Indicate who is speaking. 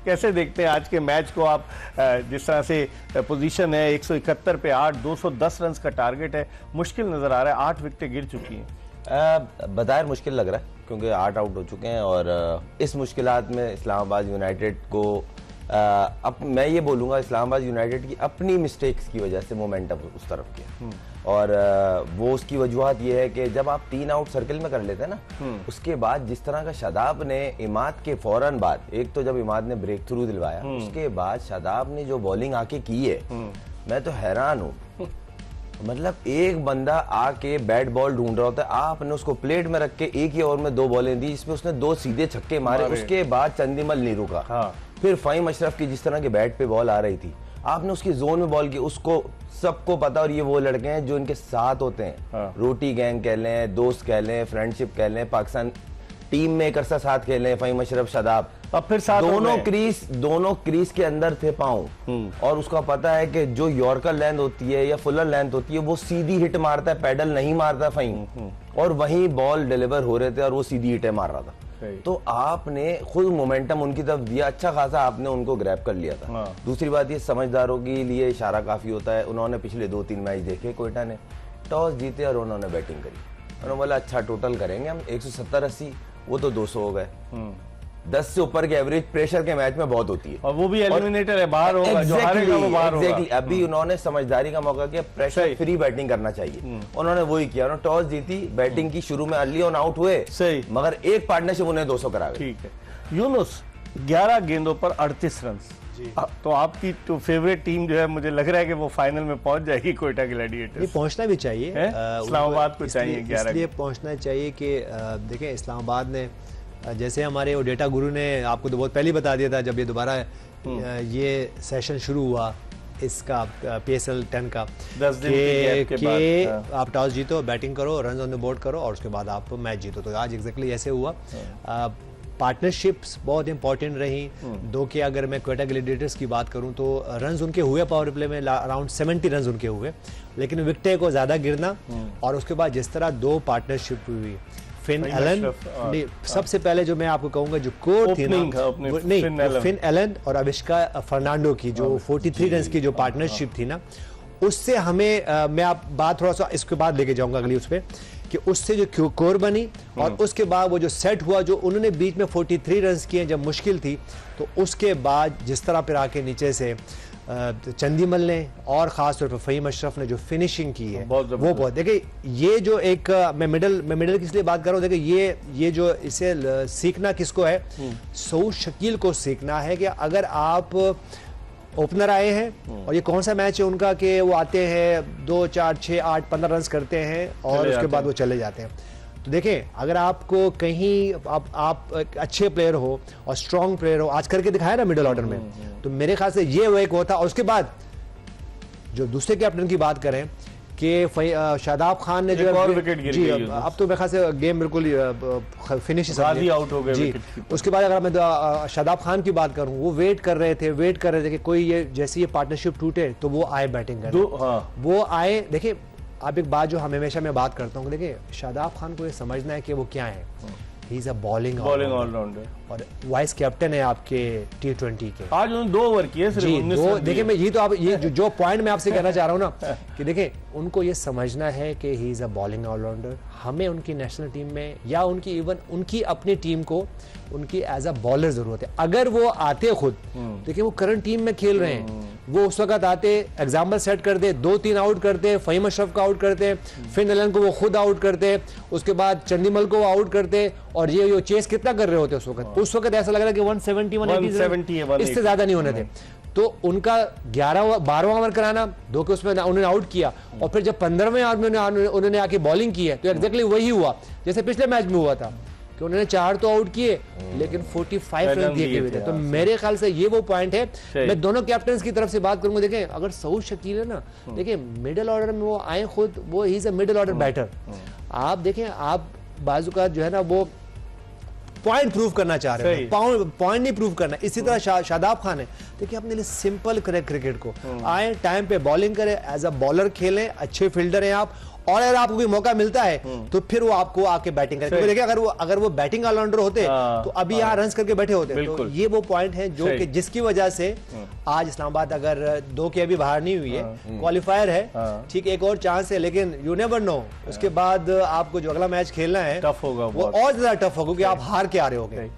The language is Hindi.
Speaker 1: कैसे देखते हैं आज के मैच को आप? जिस तरह से पोजीशन है 171 पे 8, 210 रन का टारगेट है, मुश्किल नजर आ रहा है, 8 विकेटें गिर चुकी हैं।
Speaker 2: बज़ाहिर मुश्किल लग रहा है क्योंकि 8 आउट हो चुके हैं और इस मुश्किलात में इस्लामाबाद यूनाइटेड को अब मैं ये बोलूँगा इस्लामाबाद यूनाइटेड की अपनी मिस्टेक्स की वजह से मोमेंटम उस तरफ के और वो उसकी वजूहत ये है कि जब आप 3 आउट सर्कल में कर लेते हैं ना, उसके बाद जिस तरह का शादाब ने इमाद के फौरन बाद, एक तो जब इमाद ने ब्रेक थ्रू दिलवाया, उसके बाद शादाब ने जो बॉलिंग आके की है, मैं तो हैरान हूँ। मतलब एक बंदा आके बैट बॉल ढूंढ रहा होता है, आपने उसको प्लेट में रख के एक ही ओवर में 2 बॉलें दी, इसमें उसने 2 सीधे छक्के मारे, उसके बाद चंदीमल नहीं रुका।
Speaker 1: हाँ।
Speaker 2: फिर फ़हीम अशरफ की जिस तरह के बैट पे बॉल आ रही थी, आपने उसकी जोन में बॉल की, उसको सबको पता, और ये वो लड़के हैं जो इनके साथ होते हैं।
Speaker 1: हाँ।
Speaker 2: रोटी गैंग कह लें, दोस्त कह लें, फ्रेंडशिप कह लें, पाकिस्तान टीम में एक अरसा साथ खेले, फ़हीम अशरफ, शादाब,
Speaker 1: अब फिर साथ
Speaker 2: दोनों क्रीज के अंदर थे पाँव, और उसका पता है कि जो यॉर्कर लेंथ होती है या फुलर लेंथ होती है वो सीधी हिट मारता है, पैडल नहीं मारता फ़हीम, और वहीं बॉल डिलीवर हो रहे थे और वो सीधी हिटें मार रहा था। तो आपने खुद मोमेंटम उनकी तरफ दिया, अच्छा खासा आपने उनको ग्रैब कर लिया था।
Speaker 1: हाँ।
Speaker 2: दूसरी बात ये समझदारों के लिए इशारा काफी होता है, उन्होंने पिछले 2-3 मैच देखे, कोयटा ने टॉस जीते और उन्होंने बैटिंग करी, उन्होंने बोला अच्छा टोटल करेंगे हम 170-80, वो तो 200 हो गए। 10 से ऊपर के एवरेज प्रेशर के मैच में बहुत होती है, और
Speaker 1: वो भी एलिमिनेटर है, बाहर होगा, जो हारेगा वो बाहर होगा।
Speaker 2: अभी उन्होंने समझदारी का मौका किया, प्रेशर फ्री बैटिंग करना चाहिए, उन्होंने वही किया, उन्होंने टॉस जीती, बैटिंग की, शुरू में अर्ली ऑन आउट हुए,
Speaker 1: सही,
Speaker 2: मगर एक पार्टनरशिप उन्हें 200 करा गई।
Speaker 1: ठीक है। यूनुस 11 गेंदों पर 38 रन, तो आपकी तो फेवरेट टीम जो है, मुझे लग रहा है कि वो फाइनल में पहुंच जाएगी, कोयटा ग्लैडिएटर्स।
Speaker 3: पहुंचना भी चाहिए,
Speaker 1: इस्लामाबाद को चाहिए 11,
Speaker 3: इसलिए पहुंचना चाहिए कि देखें इस्लामाबाद ने, जैसे हमारे वो डेटा गुरु ने आपको तो बहुत पहले बता दिया था, जब ये दोबारा ये सेशन शुरू हुआ इसका PSL 10 का,
Speaker 1: 10 दिन
Speaker 3: कि आप टॉस जीतो, बैटिंग करो, रन ऑन द बोर्ड करो और उसके बाद आप मैच जीतो, तो आज एग्जैक्टली ऐसे हुआ। पार्टनरशिप्स बहुत इंपॉर्टेंट रही, दो के अगर मैं क्वेटा ग्लैडिएटर्स की बात करूं तो रन्स उनके हुए पावर प्ले में अराउंड 70 रन्स उनके हुए, लेकिन विकेटें को ज़्यादा गिरना, और उसके बाद जिस तरह 2 पार्टनरशिप हुई, फिन एलन, सबसे पहले जो मैं आपको कहूंगा जो कोर थी ना, फिन एलन और अविष्का फर्नांडो की जो 43 रन की जो पार्टनरशिप थी ना, उससे हमें मैं आप बात थोड़ा सा इसके बाद लेके जाऊंगा अगली उस पर, कि उससे जो कोर बनी, और उसके बाद वो जो सेट हुआ, जो उन्होंने बीच में 43 रन किए जब मुश्किल थी, तो उसके बाद जिस तरह फिर आके नीचे से चंदीमल ने और ख़ास तौर पर फ़हीम अशरफ ने जो फिनिशिंग की है, वो बहुत, देखिए ये जो एक मैं मिडल किस लिए बात कर रहा हूँ, देखिए ये जो इसे सीखना किसको है, सऊद शकील को सीखना है कि अगर आप ओपनर आए हैं और ये कौन सा मैच है उनका कि वो आते हैं 2, 4, 6, 8, 15 रन करते हैं और उसके बाद वो चले जाते हैं, तो देखें अगर आपको कहीं आप अच्छे प्लेयर हो और स्ट्रॉन्ग प्लेयर हो, आज करके दिखाया ना मिडिल ऑर्डर में, तो मेरे ख्याल से ये वो एक होता। और उसके बाद जो दूसरे कैप्टन की बात करें कि शादाब खान ने जो
Speaker 1: विकेट
Speaker 3: जी, अब तो मेरे ख्याल से गेम बिल्कुल फिनिश
Speaker 1: आउट हो गए
Speaker 3: जी। उसके बाद अगर मैं शादाब खान की बात करूं, वो वेट कर रहे थे कि कोई ये जैसे ये पार्टनरशिप टूटे तो वो आए बैटिंग करने, वो आए। देखिए आप एक बात जो हमेशा मैं बात करता हूँ, देखिए शादाब खान को ये समझना है कि वो क्या है, he is a bowling allrounder और वाइस कैप्टन है आपके T20 के।
Speaker 1: आज उन्होंने 2 ओवर किए सिर्फ।
Speaker 3: देखिए मैं ये तो आप ये जो पॉइंट मैं आपसे कहना चाह रहा हूँ ना कि देखिए उनको ये समझना है कि he is a bowling allrounder, हमें उनकी नेशनल टीम में या उनकी इवन उनकी अपनी टीम को उनकी एज अ बॉलर जरूरत है। अगर वो आते खुद, देखिए वो करंट टीम में खेल रहे हैं, वो उस वक्त आते एग्जाम्पल सेट कर दे, 2-3 आउट करते, फ़हीम अशरफ को आउट करते, फिन एलन को वो खुद आउट करते, उसके बाद चंदीमल को वो आउट करते, और ये चेस कितना कर रहे होते उस वक्त ऐसा लग रहा है कि 170 इससे ज्यादा नहीं होने थे। तो उनका 12वां ओवर कराना, 2 के उसमें उन्होंने आउट किया, और फिर जब 15वें ओवर में उन्होंने आके बॉलिंग की है, तो एग्जैक्टली वही हुआ जैसे पिछले मैच में हुआ था कि उन्होंने 4 तो आउट किए लेकिन 45 रन दिए हुए थे। तो मेरे ख्याल से ये वो पॉइंट है। मैं दोनों कैप्टन की तरफ से बात करूंगा। देखें अगर सऊद शकील है ना, देखिए मिडिल ऑर्डर में वो आए खुद, वो he is a middle order batter. आप देखें, आप बाजू का जो है ना वो पॉइंट प्रूव करना चाह रहे हैं, पॉइंट नहीं प्रूव करना। इसी तरह शादाब खान है, देखिए अपने लिए सिंपल करें क्रिकेट को, आए टाइम पे बॉलिंग करें, एज अ बॉलर खेलें, अच्छे फील्डर हैं आप, और अगर आपको कोई मौका मिलता है तो फिर वो आपको आके बैटिंग करें। क्योंकि देखिए अगर वो बैटिंग ऑलराउंडर होते तो अभी यहाँ रन करके बैठे होते। तो ये वो पॉइंट है जो कि जिसकी वजह से आज इस्लामाबाद अगर 2 की अभी बाहर नहीं हुई है, क्वालिफायर है, ठीक, एक और चांस है, लेकिन यू नेवर नो उसके बाद आपको जो अगला मैच खेलना है
Speaker 1: टफ होगा,
Speaker 3: वो और ज्यादा टफ होगा क्योंकि आप हार के आ रहे होगे।